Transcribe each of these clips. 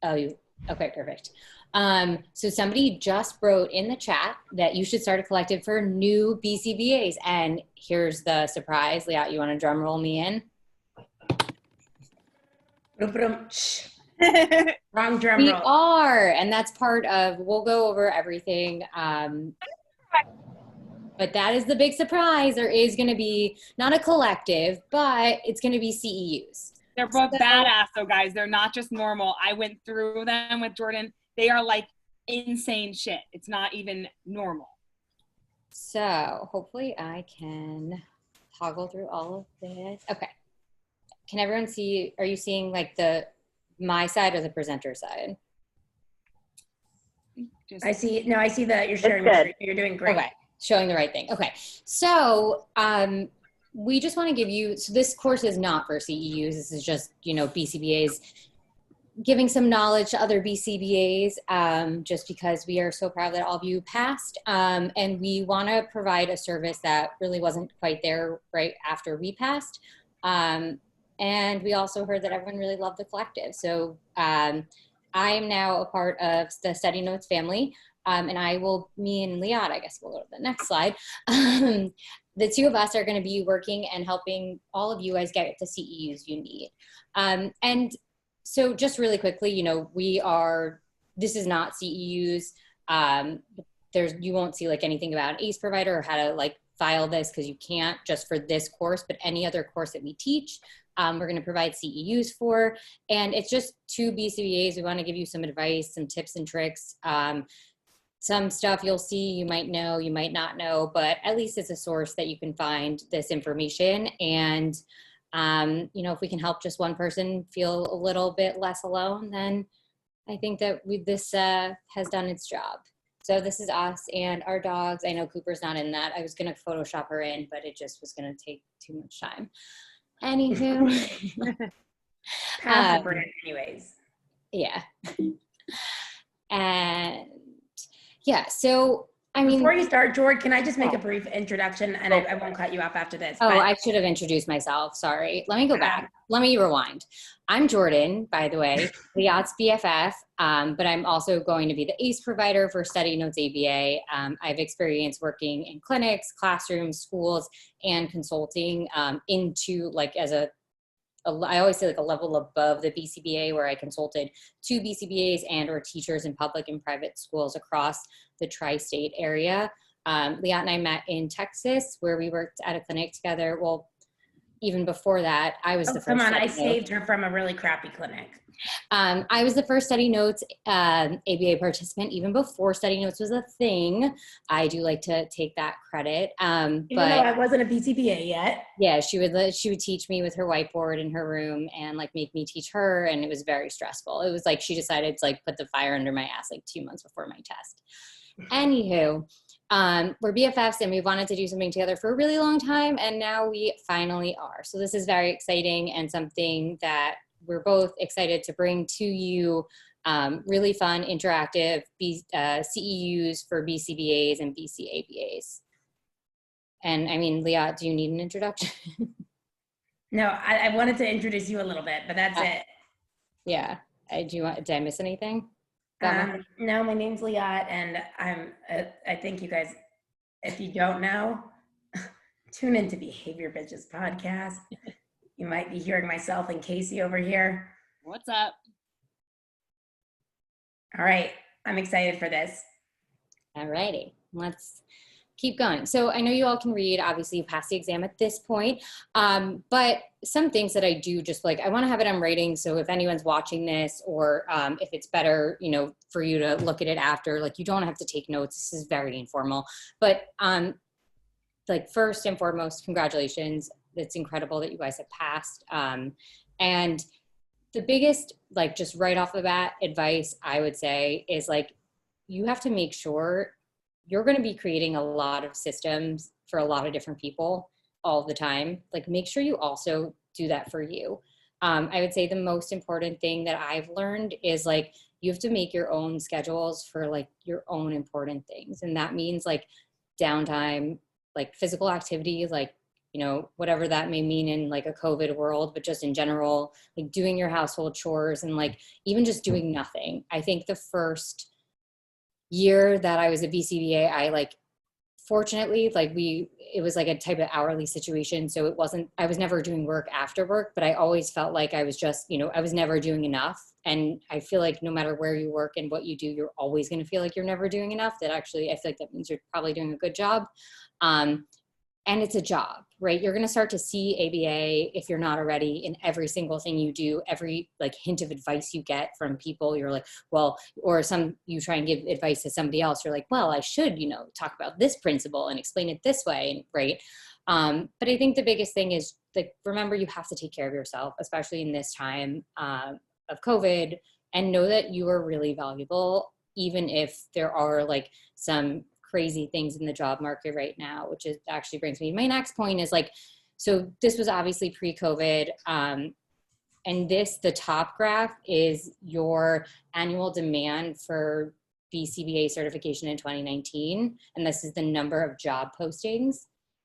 Oh, okay, perfect. So somebody just wrote in the chat that you should start a collective for new BCBAs. And here's the surprise. Liat, you want to drum roll me in? Wrong drum We roll. are, and that's part of, we'll go over everything. But that is the big surprise. There is going to be not a collective, but it's going to be CEUs. They're both badass though, guys. They're not just normal. I went through them with Jordan. They are like insane shit. It's not even normal. So hopefully I can toggle through all of this. Okay. Can everyone see, are you seeing like my side or the presenter side? I see that you're sharing your screen. You're doing great. Okay. Showing the right thing. Okay. So, we just want to give you, so this course is not for CEUs. This is just, BCBAs giving some knowledge to other BCBAs, just because we are so proud that all of you passed. And we want to provide a service that really wasn't quite there right after we passed. And we also heard that everyone really loved the collective. So I am now a part of the Study Notes family. And me and Liat, I guess we'll go to the next slide. The two of us are going to be working and helping all of you guys get the CEUs you need. And so just really quickly, this is not CEUs. You won't see like anything about an ACE provider or how to like file this, because you can't just for this course, but any other course that we teach, we're going to provide CEUs for. And it's just two BCBAs. We want to give you some advice, some tips and tricks. Some stuff you'll see, you might know, you might not know, but at least it's a source that you can find this information. And, if we can help just one person feel a little bit less alone, then I think that this has done its job. So this is us and our dogs. I know Cooper's not in that. I was going to Photoshop her in, but it just was going to take too much time. Anywho. Anyways. Yeah. And yeah, so before you start, George, can I just make a brief introduction, and I won't cut you off after this. Oh, I should have introduced myself. Sorry. Let me go back. Let me rewind. I'm Jordan, by the way, Liat's BFF, but I'm also going to be the ACE provider for Study Notes ABA. I have experience working in clinics, classrooms, schools, and consulting into like I always say like a level above the BCBA, where I consulted to BCBAs and or teachers in public and private schools across the tri-state area. Liat and I met in Texas, where we worked at a clinic together. Well, even before that, I was the first. Come on, I saved her from a really crappy clinic. I was the first Study Notes ABA participant, even before Study Notes was a thing. I do like to take that credit. Even though I wasn't a BCBA yet. Yeah, she would teach me with her whiteboard in her room and like make me teach her, and it was very stressful. It was like she decided to like put the fire under my ass like 2 months before my test. Anywho, we're BFFs and we wanted to do something together for a really long time, and now we finally are. So this is very exciting and something that we're both excited to bring to you. Really fun, interactive CEUs for BCBAs and BCABAs. And I mean, Liat, do you need an introduction? No, I wanted to introduce you a little bit, but that's it. Yeah. Did I miss anything? No, my name's Liat, and I think you guys, if you don't know, tune into Behavior Bitches podcast. You might be hearing myself and Casey over here. What's up? All right. I'm excited for this. All righty. Let's keep going. So I know you all can read, obviously you passed the exam at this point, but some things that I do just like, I want to have it on writing. So if anyone's watching this, or if it's better, for you to look at it after, like you don't have to take notes. This is very informal, but like first and foremost, congratulations. It's incredible that you guys have passed. And the biggest, like just right off the bat advice I would say is like, you have to make sure you're going to be creating a lot of systems for a lot of different people all the time. Like make sure you also do that for you. I would say the most important thing that I've learned is like, you have to make your own schedules for like your own important things. And that means like downtime, like physical activity, like you know, whatever that may mean in like a COVID world, but just in general, like doing your household chores and like even just doing nothing. I think the first year that I was a BCBA, I like, fortunately, like it was like a type of hourly situation. So I was never doing work after work, but I always felt like I was just, you know, I was never doing enough. And I feel like no matter where you work and what you do, you're always going to feel like you're never doing enough. That actually, I feel like that means you're probably doing a good job. And it's a job, right? You're going to start to see ABA, if you're not already, in every single thing you do, every like hint of advice you get from people. You're like, well, or you try and give advice to somebody else. You're like, well, I should, you know, talk about this principle and explain it this way, right? But I think the biggest thing is like, remember, you have to take care of yourself, especially in this time of COVID, and know that you are really valuable, even if there are like some crazy things in the job market right now, which is actually brings me to my next point is like, so this was obviously pre-COVID. And the top graph is your annual demand for BCBA certification in 2019. And this is the number of job postings.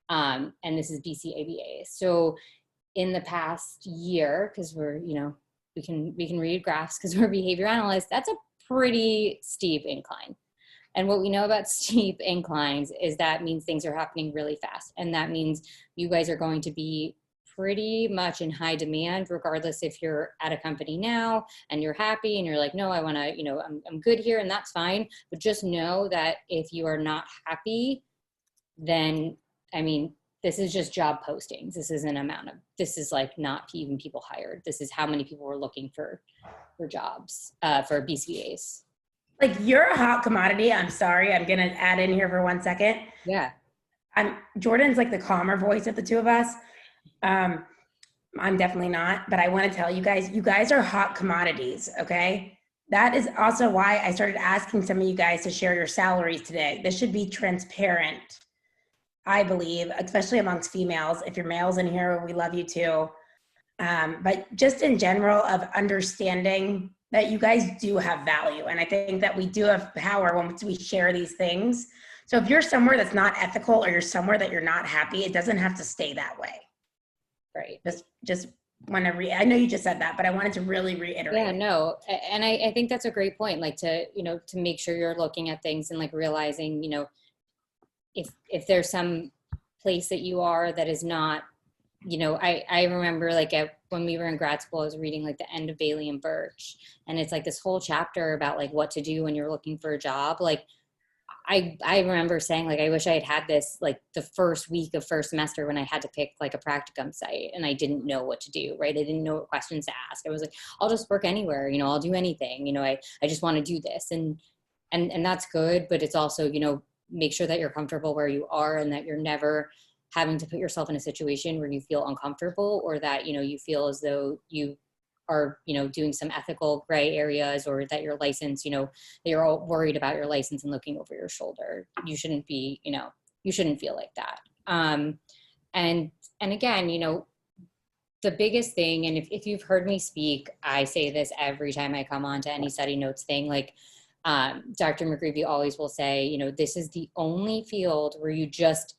And this is BCABA. So in the past year, because we're, you know, we can read graphs because we're behavior analysts, that's a pretty steep incline. And what we know about steep inclines is that means things are happening really fast. And that means you guys are going to be pretty much in high demand, regardless if you're at a company now and you're happy and you're like, no, I want to, you know, I'm good here, and that's fine. But just know that if you are not happy, then, I mean, this is just job postings. This is this is like not even people hired. This is how many people were looking for jobs, for BCBAs. Like, you're a hot commodity. I'm sorry. I'm going to add in here for 1 second. Yeah. Jordan's like the calmer voice of the two of us. I'm definitely not, but I want to tell you guys are hot commodities. Okay. That is also why I started asking some of you guys to share your salaries today. This should be transparent, I believe, especially amongst females. If you're males in here, we love you too. But just in general of understanding that you guys do have value. And I think that we do have power when we share these things. So if you're somewhere that's not ethical, or you're somewhere that you're not happy, it doesn't have to stay that way. Right. Just want to I know you just said that, but I wanted to really reiterate. Yeah, no. And I think that's a great point. Like to, you know, to make sure you're looking at things and like realizing, you know, if there's some place that you are that is not, you know, I remember like when we were in grad school, I was reading like the end of Bailey and Birch, and it's like this whole chapter about like what to do when you're looking for a job. Like I remember saying like, I wish I had this like the first week of first semester when I had to pick like a practicum site and I didn't know what to do, right? I didn't know what questions to ask. I was like, I'll just work anywhere, you know, I'll do anything, you know, I just want to do this. And that's good, but it's also, you know, make sure that you're comfortable where you are and that you're never having to put yourself in a situation where you feel uncomfortable, or that, you know, you feel as though you are, you know, doing some ethical gray areas, or that your license, you know, that you're all worried about your license and looking over your shoulder. You shouldn't be, you know, you shouldn't feel like that. And again, you know, the biggest thing, and if you've heard me speak, I say this every time I come on to any study notes thing, like Dr. McGreevy always will say, you know, this is the only field where you just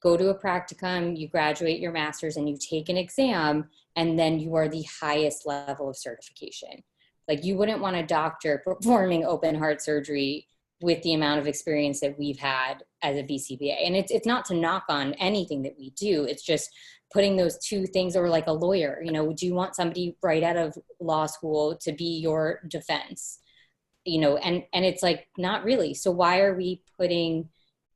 go to a practicum, you graduate your master's, and you take an exam, and then you are the highest level of certification. Like, you wouldn't want a doctor performing open heart surgery with the amount of experience that we've had as a BCBA. And it's not to knock on anything that we do. It's just putting those two things, or like a lawyer, you know, do you want somebody right out of law school to be your defense? You know, and it's like, not really. So why are we putting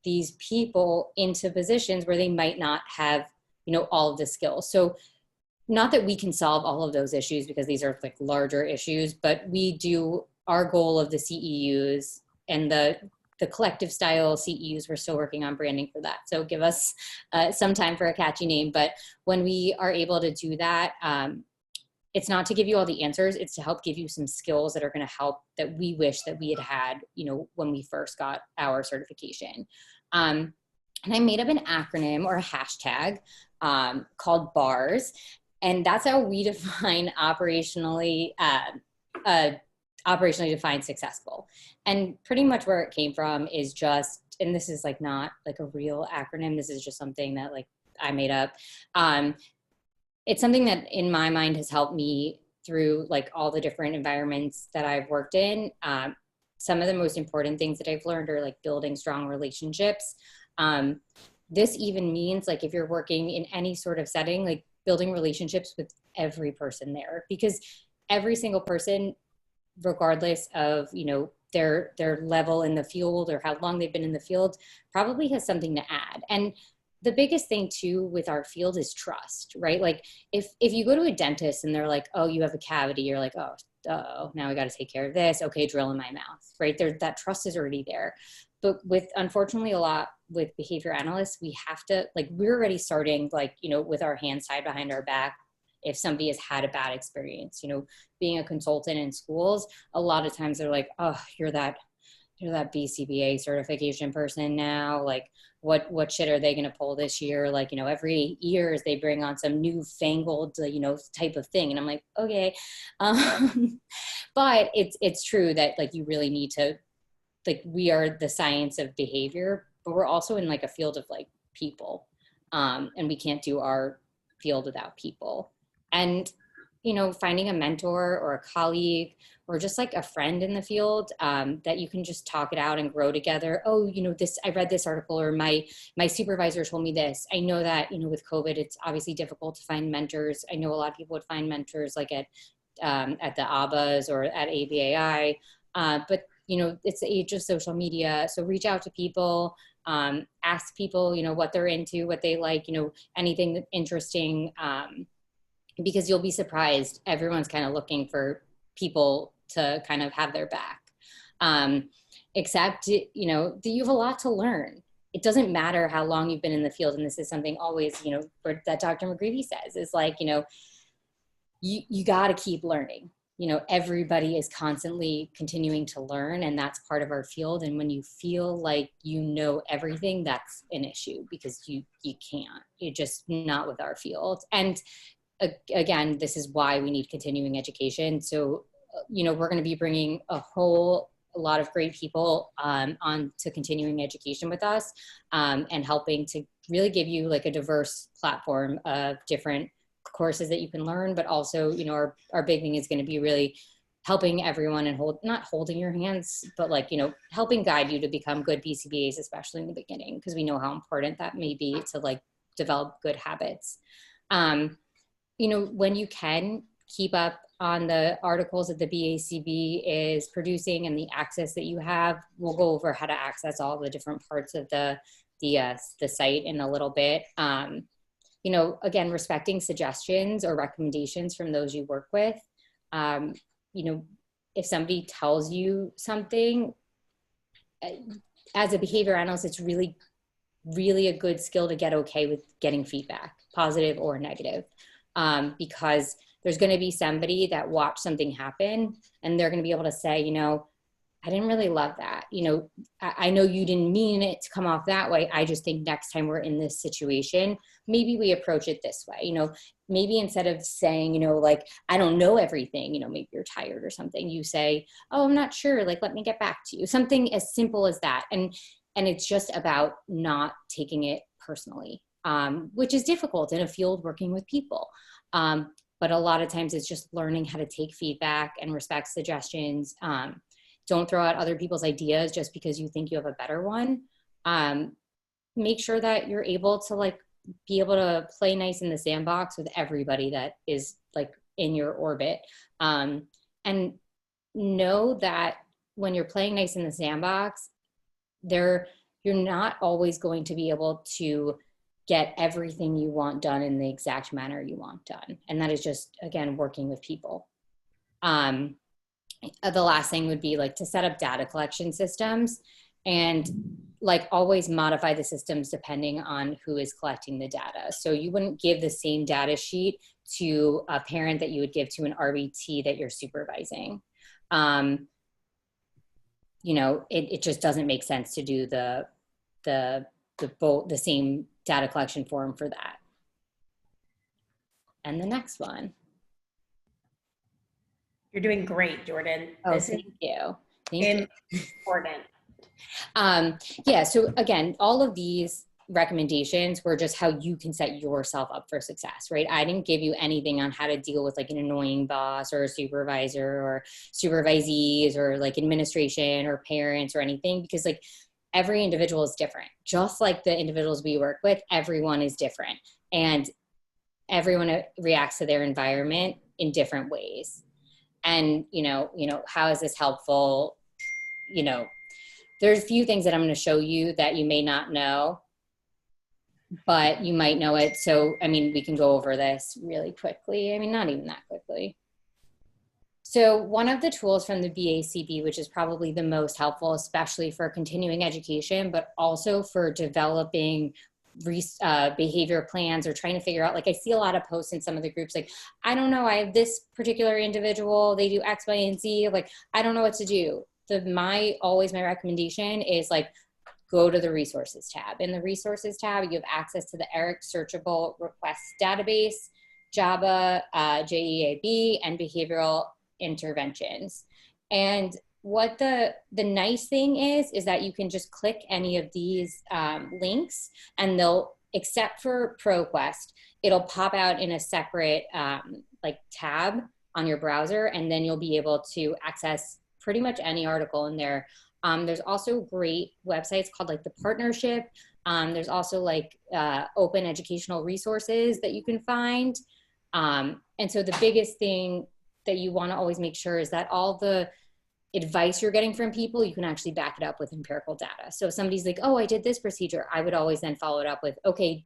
these people into positions where they might not have, you know, all of the skills? So not that we can solve all of those issues, because these are like larger issues, but we do, our goal of the CEUs and the collective style CEUs, we're still working on branding for that. So give us some time for a catchy name. But when we are able to do that, it's not to give you all the answers, it's to help give you some skills that are going to help, that we wish that we had, you know, when we first got our certification. And I made up an acronym or a hashtag called BARS. And that's how we define operationally defined successful. And pretty much where it came from is just, and this is like not like a real acronym, this is just something that like I made up. It's something that in my mind has helped me through like all the different environments that I've worked in. Some of the most important things that I've learned are like building strong relationships. This even means like if you're working in any sort of setting, like building relationships with every person there, because every single person, regardless of, you know, their level in the field or how long they've been in the field, probably has something to add. And the biggest thing too with our field is trust, right? Like if you go to a dentist and they're like, oh, you have a cavity, you're like, oh, now I got to take care of this. Okay, drill in my mouth, right? There, that trust is already there. But with, unfortunately, a lot with behavior analysts, we have to, like, we're already starting, like, you know, with our hands tied behind our back. If somebody has had a bad experience, you know, being a consultant in schools, a lot of times they're like, oh, you're that BCBA certification person now. Like, what shit are they going to pull this year? Like, you know, every year they bring on some newfangled, you know, type of thing. And I'm like, okay. But it's true that like, you really need to, like, we are the science of behavior, but we're also in like a field of like people. And we can't do our field without people. And, you know, finding a mentor or a colleague or just like a friend in the field that you can just talk it out and grow together. Oh, you know, this, I read this article, or my supervisor told me this. I know that, you know, with COVID, it's obviously difficult to find mentors. I know a lot of people would find mentors like at the ABAs or at ABAI, but you know, it's the age of social media. So reach out to people, ask people, you know, what they're into, what they like, you know, anything interesting, because you'll be surprised. Everyone's kind of looking for people to kind of have their back. Except, you know, you have a lot to learn. It doesn't matter how long you've been in the field. And this is something always, you know, that Dr. McGreevy says is like, you know, you got to keep learning. You know, everybody is constantly continuing to learn, and that's part of our field. And when you feel like you know everything, that's an issue, because you can't. You're just not with our field. And again, this is why we need continuing education. So, you know, we're going to be bringing a lot of great people on to continuing education with us, and helping to really give you like a diverse platform of different courses that you can learn. But also, you know, our big thing is going to be really helping everyone and not holding your hands, but like, you know, helping guide you to become good BCBAs, especially in the beginning, because we know how important that may be to like develop good habits. You know, when you can, keep up on the articles that the BACB is producing and the access that you have. We'll go over how to access all the different parts of the site in a little bit. You know, again, respecting suggestions or recommendations from those you work with. You know, if somebody tells you something, as a behavior analyst, it's really, really a good skill to get okay with getting feedback, positive or negative, because there's going to be somebody that watched something happen and they're going to be able to say, you know, I didn't really love that. You know, I know you didn't mean it to come off that way. I just think next time we're in this situation, maybe we approach it this way. You know, maybe instead of saying, you know, like, I don't know everything, you know, maybe you're tired or something, you say, oh, I'm not sure. Like, let me get back to you. Something as simple as that. And it's just about not taking it personally, which is difficult in a field working with people. But a lot of times it's just learning how to take feedback and respect suggestions. Don't throw out other people's ideas just because you think you have a better one. Make sure that you're able to like be able to play nice in the sandbox with everybody that is like in your orbit. And know that when you're playing nice in the sandbox, you're not always going to be able to get everything you want done in the exact manner you want done. And that is just, again, working with people. The last thing would be like to set up data collection systems and like always modify the systems depending on who is collecting the data. So you wouldn't give the same data sheet to a parent that you would give to an RBT that you're supervising. You know, it just doesn't make sense to do the same data collection form for that. And the next one. You're doing great, Jordan. Oh, thank you. Thank you. Important. Yeah, so again, all of these recommendations were just how you can set yourself up for success, right? I didn't give you anything on how to deal with like an annoying boss or a supervisor or supervisees or like administration or parents or anything, because like every individual is different. Just like the individuals we work with, everyone is different, and everyone reacts to their environment in different ways. And, how is this helpful? There's a few things that I'm going to show you that you may not know, but you might know it. So, we can go over this really quickly. Not even that quickly. So one of the tools from the BACB, which is probably the most helpful, especially for continuing education, but also for developing behavior plans or trying to figure out, like I see a lot of posts in some of the groups, like, I don't know, I have this particular individual, they do X, Y, and Z, like, I don't know what to do. My recommendation is like, go to the resources tab. In the resources tab, you have access to the ERIC searchable requests database, JABA, JEAB, and behavioral interventions. And what the nice thing is that you can just click any of these links, and they'll, except for ProQuest, it'll pop out in a separate tab on your browser, and then you'll be able to access pretty much any article in there. There's also great websites called like the Partnership. There's also like open educational resources that you can find. And so the biggest thing that you want to always make sure is that all the advice you're getting from people, you can actually back it up with empirical data. So if somebody's like, oh, I did this procedure, I would always then follow it up with, okay,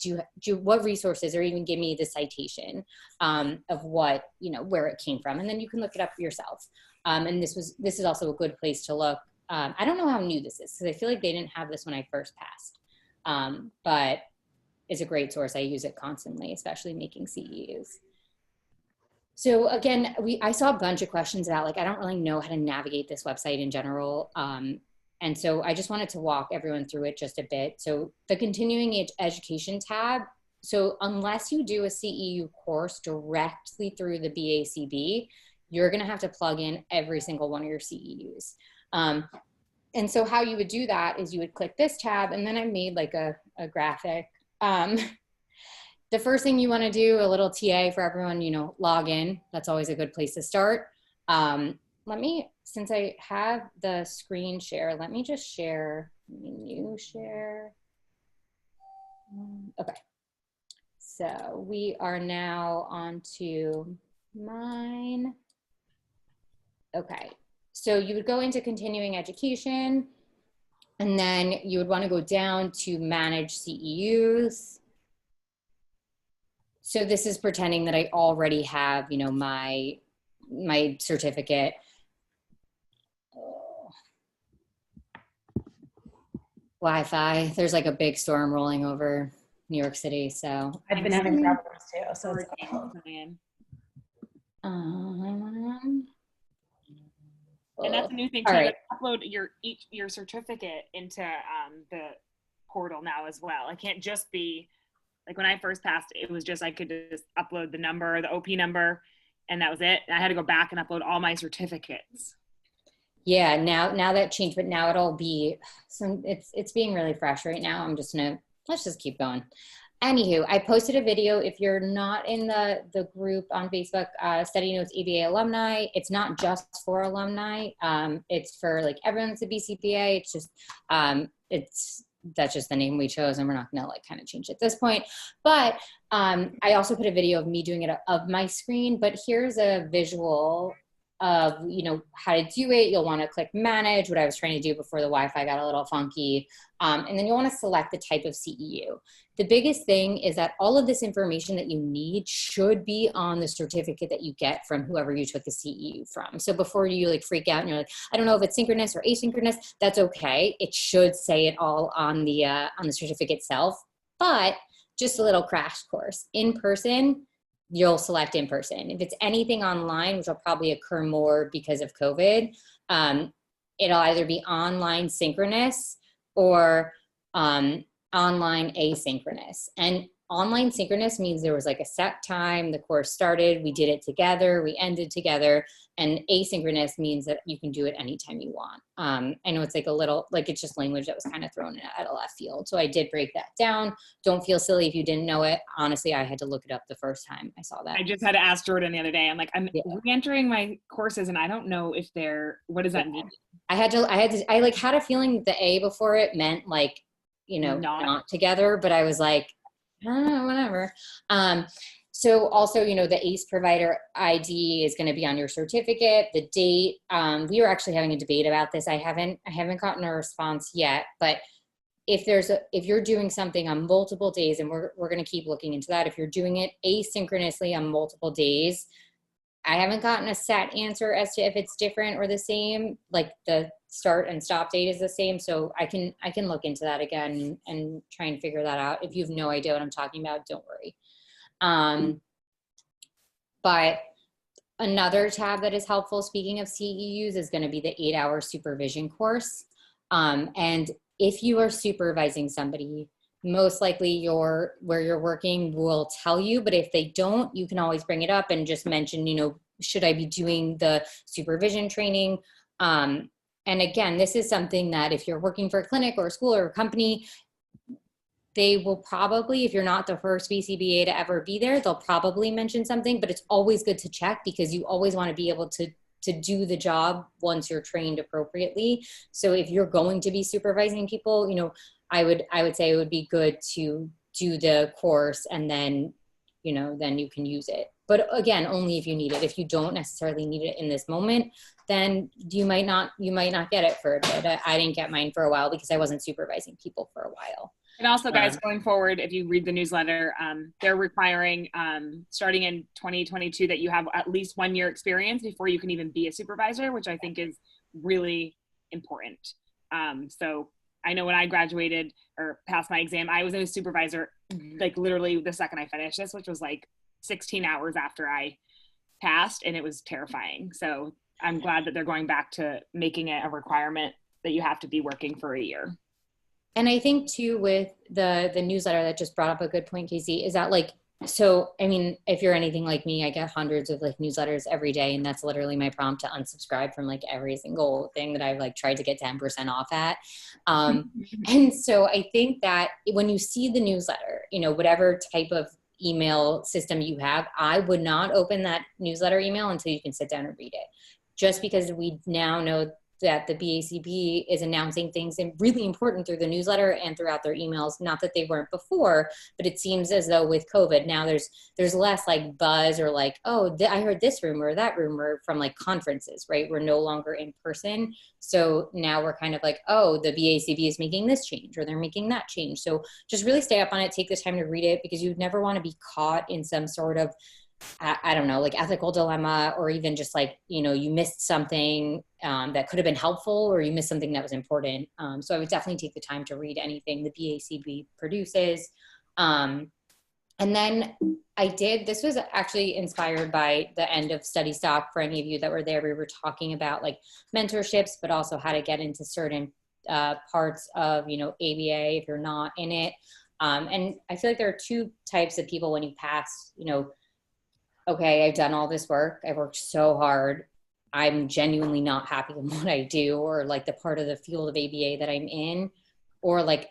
what resources, or even give me the citation of what, where it came from. And then you can look it up yourself. And this is also a good place to look. I don't know how new this is, because I feel like they didn't have this when I first passed, but it's a great source. I use it constantly, especially making CEUs. So again, I saw a bunch of questions about, like, I don't really know how to navigate this website in general. And so I just wanted to walk everyone through it just a bit. So the continuing education tab, so unless you do a CEU course directly through the BACB, you're gonna have to plug in every single one of your CEUs. And so how you would do that is you would click this tab, and then I made like a graphic. The first thing you want to do, a little TA for everyone, log in. That's always a good place to start. Since I have the screen share, let me just share, new share. Okay. So we are now on to mine. Okay. So you would go into continuing education, and then you would want to go down to manage CEUs. So this is pretending that I already have, my certificate. Wi-Fi, there's like a big storm rolling over New York City, so. I've been having problems too, so it's and that's a new thing too. All right. Upload your certificate into the portal now as well. It can't just be like when I first passed, it was just I could just upload the number, the OP number, and that was it. And I had to go back and upload all my certificates. Yeah, now that changed, but now it'll be it's being really fresh right now. Let's just keep going. Anywho, I posted a video. If you're not in the group on Facebook, Study Notes ABA alumni, it's not just for alumni. It's for like everyone that's a BCBA. It's just that's just the name we chose, and we're not gonna like kind of change it at this point. But I also put a video of me doing it of my screen, but here's a visual of, how to do it. You'll want to click manage, what I was trying to do before the Wi-Fi got a little funky. And then you want to select the type of CEU. The biggest thing is that all of this information that you need should be on the certificate that you get from whoever you took the CEU from. So before you like freak out and you're like, I don't know if it's synchronous or asynchronous, that's okay. It should say it all on the certificate itself, but just a little crash course. In person, you'll select in person. If it's anything online, which will probably occur more because of COVID, it'll either be online synchronous or online asynchronous. And online synchronous means there was like a set time, the course started, we did it together, we ended together. And asynchronous means that you can do it anytime you want. I know it's like a little, like it's just language that was kind of thrown in at a left field. So I did break that down. Don't feel silly if you didn't know it. Honestly, I had to look it up the first time I saw that. I just had to ask Jordan the other day. I'm like, I'm re-entering my courses and I don't know if they're, what does that mean? I like had a feeling the A before it meant like, you know, not together, but I was like, whatever. So also, you know, the ACE provider ID is going to be on your certificate, the date. We were actually having a debate about this. I haven't gotten a response yet, but if you're doing something on multiple days, and we're going to keep looking into that, if you're doing it asynchronously on multiple days, I haven't gotten a set answer as to if it's different or the same, like the start and stop date is the same. So I can look into that again and try and figure that out. If you have no idea what I'm talking about, don't worry. But another tab that is helpful, speaking of CEUs, is going to be the 8-hour supervision course. And if you are supervising somebody, most likely where you're working will tell you, but if they don't, you can always bring it up and just mention, you know, should I be doing the supervision training? And again, this is something that if you're working for a clinic or a school or a company, they will probably, if you're not the first BCBA to ever be there, they'll probably mention something, but it's always good to check because you always want to be able to do the job once you're trained appropriately. So if you're going to be supervising people, you know, I would say it would be good to do the course and then, you know, then you can use it. But again, only if you need it. If you don't necessarily need it in this moment, then you might not get it for a bit. I didn't get mine for a while because I wasn't supervising people for a while. And also, guys, going forward, if you read the newsletter, they're requiring, starting in 2022, that you have at least 1 year experience before you can even be a supervisor, which I think is really important. So I know when I graduated or passed my exam, I was a supervisor, like literally the second I finished this, which was like 16 hours after I passed, and it was terrifying. So I'm glad that they're going back to making it a requirement that you have to be working for a year. And I think too, with the newsletter, that just brought up a good point, Casey, is that like, so, I mean, if you're anything like me, I get hundreds of like newsletters every day, and that's literally my prompt to unsubscribe from like every single thing that I've like tried to get 10% off at. And so I think that when you see the newsletter, you know, whatever type of email system you have, I would not open that newsletter email until you can sit down and read it. Just because we now know that the BACB is announcing things and really important through the newsletter and throughout their emails. Not that they weren't before, but it seems as though with COVID now there's less like buzz or like, oh, I heard this rumor or that rumor from like conferences, right? We're no longer in person. So now we're kind of like, oh, the BACB is making this change or they're making that change. So just really stay up on it, take the time to read it, because you never want to be caught in some sort of, I don't know, like ethical dilemma, or even just like, you know, you missed something that could have been helpful, or you missed something that was important. So I would definitely take the time to read anything the BACB produces. And then this was actually inspired by the end of Study Stop. For any of you that were there, we were talking about like mentorships, but also how to get into certain parts of, you know, ABA if you're not in it. And I feel like there are two types of people when you pass, you know, okay, I've done all this work. I've worked so hard. I'm genuinely not happy with what I do, or like the part of the field of ABA that I'm in, or like,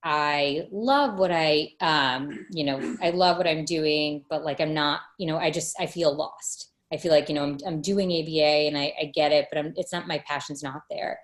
I love what I love what I'm doing, but like, I'm not, you know, I feel lost. I feel like, you know, I'm doing ABA and I get it, but it's not, my passion's not there.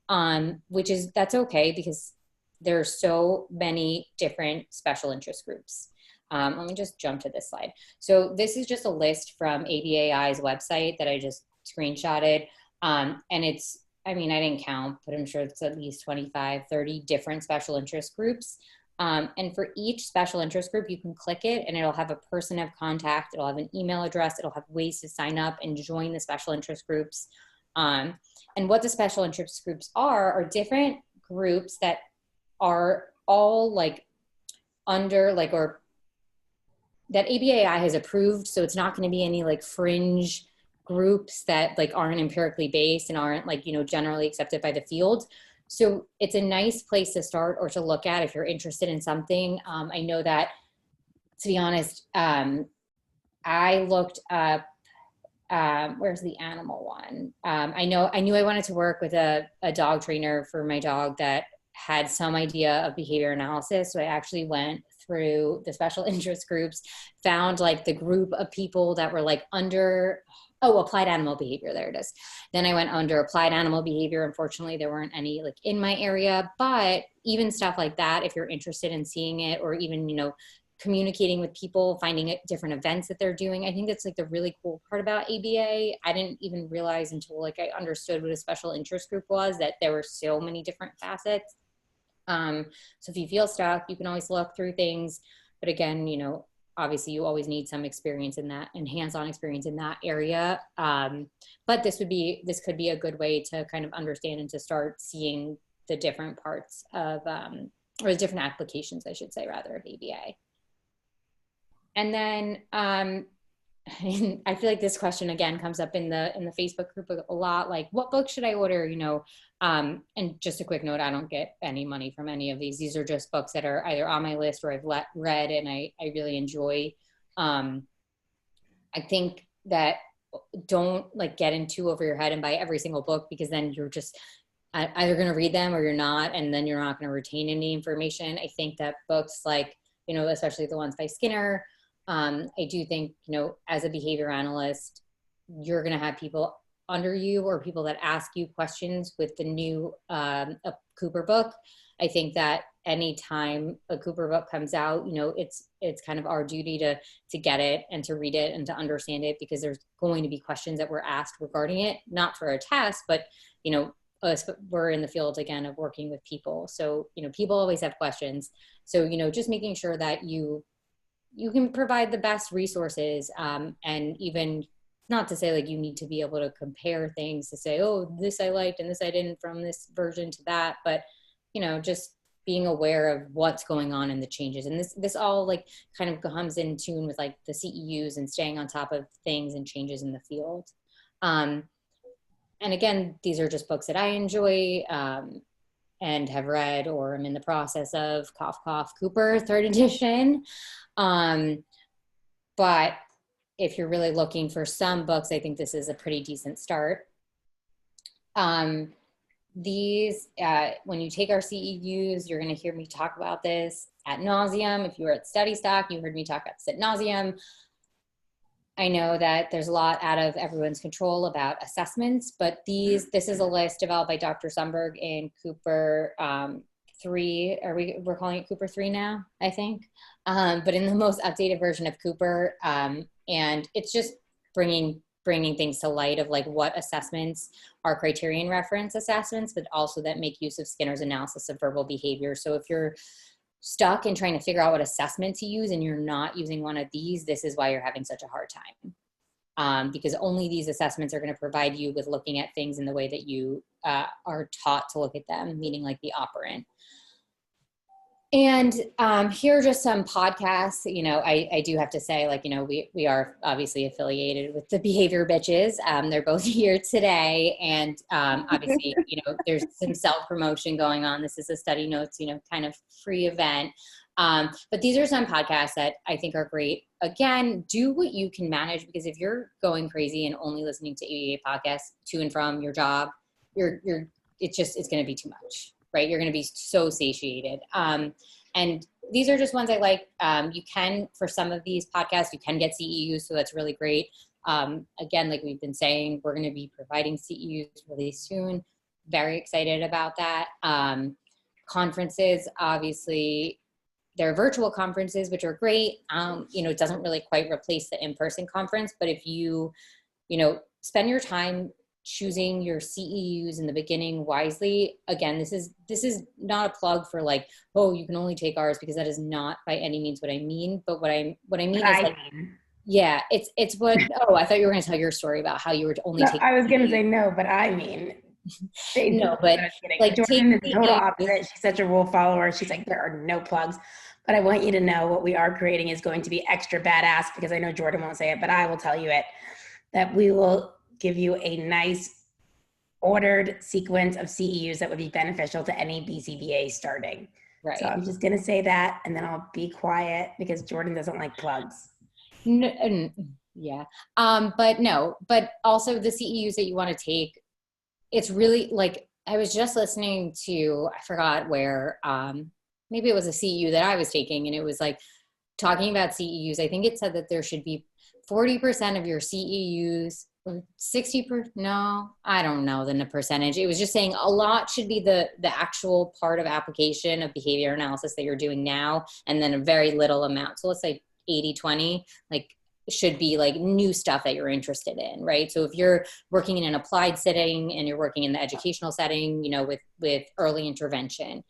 That's okay, because there are so many different special interest groups. Let me just jump to this slide. So this is just a list from ABAI's website that I just screenshotted. And it's, I mean, I didn't count, but I'm sure it's at least 25, 30 different special interest groups. And for each special interest group, you can click it and it'll have a person of contact. It'll have an email address. It'll have ways to sign up and join the special interest groups. And what the special interest groups are different groups that are all like under like, or that ABAI has approved. So it's not going to be any like fringe groups that like aren't empirically based and aren't like, you know, generally accepted by the field. So it's a nice place to start or to look at if you're interested in something. I know that to be honest, I looked up, where's the animal one? I knew I wanted to work with a dog trainer for my dog that had some idea of behavior analysis. So I actually went through the special interest groups, found like the group of people that were like under, applied animal behavior. There it is. Then I went under applied animal behavior. Unfortunately, there weren't any like in my area, but even stuff like that, if you're interested in seeing it, or even, communicating with people, finding different events that they're doing. I think that's like the really cool part about ABA. I didn't even realize until like I understood what a special interest group was, that there were so many different facets. So if you feel stuck, you can always look through things. But again, obviously you always need some experience in that and hands-on experience in that area. But this could be a good way to kind of understand and to start seeing the different parts of, or the different applications, I should say, rather, of ABA. And then I feel like this question again comes up in the Facebook group a lot, like what book should I order, and just a quick note, I don't get any money from any of these. These are just books that are either on my list or I've read and I really enjoy. I think that don't like get in too over your head and buy every single book, because then you're just either going to read them or you're not, and then you're not going to retain any information. I think that books like, especially the ones by Skinner, I do think, as a behavior analyst, you're going to have people under you or people that ask you questions with the new a Cooper book. I think that anytime a Cooper book comes out, it's kind of our duty to get it and to read it and to understand it, because there's going to be questions that were asked regarding it, not for a test, but, we're in the field again of working with people. So, people always have questions. So, just making sure that you can provide the best resources, and even not to say like you need to be able to compare things to say, oh, this I liked and this I didn't from this version to that, but just being aware of what's going on in the changes. And this all like kind of comes in tune with like the CEUs and staying on top of things and changes in the field. And again, these are just books that I enjoy, and have read or I'm in the process of. Cough, cough, Cooper, 3rd edition. But if you're really looking for some books, I think this is a pretty decent start. These, when you take our CEUs, you're going to hear me talk about this ad nauseum. If you were at Study Stock, you heard me talk about this ad nauseum. I know that there's a lot out of everyone's control about assessments, but this is a list developed by Dr. Sundberg in Cooper 3. We're calling it Cooper 3 now, I think. But in the most updated version of Cooper, and it's just bringing things to light of like what assessments are criterion reference assessments, but also that make use of Skinner's analysis of verbal behavior. So if you're stuck in trying to figure out what assessment to use and you're not using one of these, this is why you're having such a hard time. Because only these assessments are going to provide you with looking at things in the way that you are taught to look at them, meaning like the operant. And here are just some podcasts. I do have to say, like, we are obviously affiliated with the Behavior Bitches. They're both here today. And obviously, there's some self-promotion going on. This is a Study Notes, kind of free event. But these are some podcasts that I think are great. Again, do what you can manage, because if you're going crazy and only listening to ABA podcasts to and from your job, it's going to be too much. Right? You're going to be so satiated. And these are just ones I like. You can, for some of these podcasts, you can get CEUs, so that's really great. Again, like we've been saying, we're going to be providing CEUs really soon. Very excited about that. Conferences, obviously, there are virtual conferences, which are great. It doesn't really quite replace the in-person conference, but if you, spend your time choosing your CEUs in the beginning wisely. Again, this is not a plug for like, oh, you can only take ours, because that is not by any means what I mean. But what I mean is like, yeah, it's what, oh, I thought you were going to tell your story about how you were only taking. I was going to say no, but I mean, no, but like Jordan is the total opposite. She's such a rule follower. She's like, there are no plugs. But I want you to know what we are creating is going to be extra badass, because I know Jordan won't say it, but I will tell you it, that we will give you a nice ordered sequence of CEUs that would be beneficial to any BCBA starting. Right. So I'm just going to say that, and then I'll be quiet because Jordan doesn't like plugs. Yeah. But also the CEUs that you want to take, it's really like, I was just listening to, I forgot where, maybe it was a CEU that I was taking, and it was like talking about CEUs. I think it said that there should be 40% of your CEUs, or 60%, no, I don't know the percentage. It was just saying a lot should be the actual part of application of behavior analysis that you're doing now, and then a very little amount. So let's say 80-20, like should be like new stuff that you're interested in, right? So if you're working in an applied setting and you're working in the educational setting, you know, with early intervention,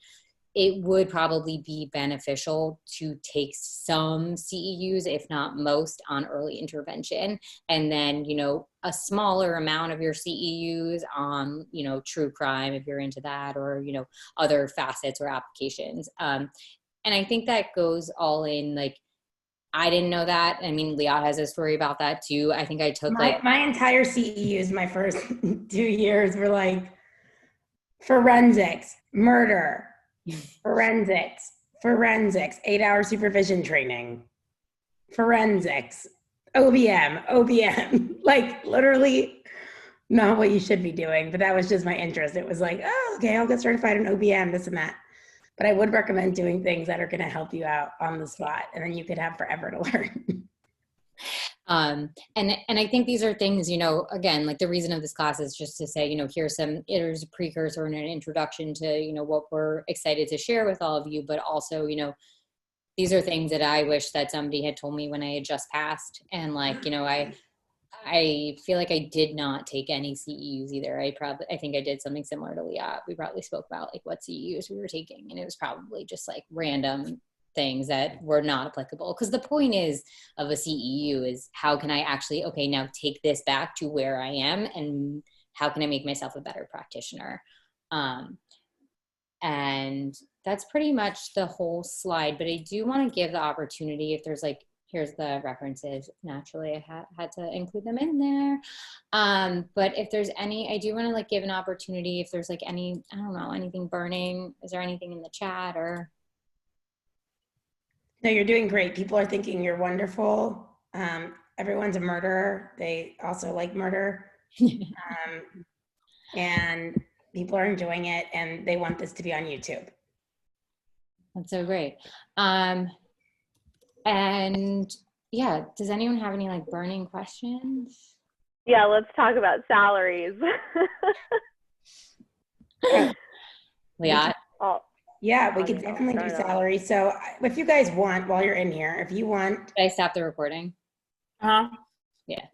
it would probably be beneficial to take some CEUs, if not most, on early intervention. And then, you know, a smaller amount of your CEUs on, you know, true crime, if you're into that, or, you know, other facets or applications. And I think that goes all in, like, I didn't know that. I mean, Liat has a story about that too. I think I took my entire CEUs, my first 2 years were like forensics, murder, forensics, 8-hour supervision training, forensics, OBM, like literally not what you should be doing, but that was just my interest. It was like, oh, okay, I'll get certified in OBM, this and that. But I would recommend doing things that are going to help you out on the spot, and then you could have forever to learn. And I think these are things, you know, again, like the reason of this class is just to say, you know, here's a precursor and an introduction to, you know, what we're excited to share with all of you, but also, you know, these are things that I wish that somebody had told me when I had just passed. And like, you know, I feel like I did not take any CEUs either. I think I did something similar to Liat. We probably spoke about like what CEUs we were taking, and it was probably just like random things that were not applicable. Because the point is of a CEU is how can I actually, okay, now take this back to where I am, and how can I make myself a better practitioner? And that's pretty much the whole slide. But I do want to give the opportunity, if there's like, here's the references. Naturally, I had to include them in there. But if there's any, I do want to like give an opportunity if there's like any, I don't know, anything burning. Is there anything in the chat or? No, you're doing great. People are thinking you're wonderful. Everyone's a murderer. They also like murder. And people are enjoying it, and they want this to be on YouTube. That's so great. And yeah, does anyone have any like burning questions? Yeah, let's talk about salaries. Liat? Yeah, we could definitely do salary. So if you guys want, while you're in here, if you want. Did I stop the recording? Uh-huh. Yeah.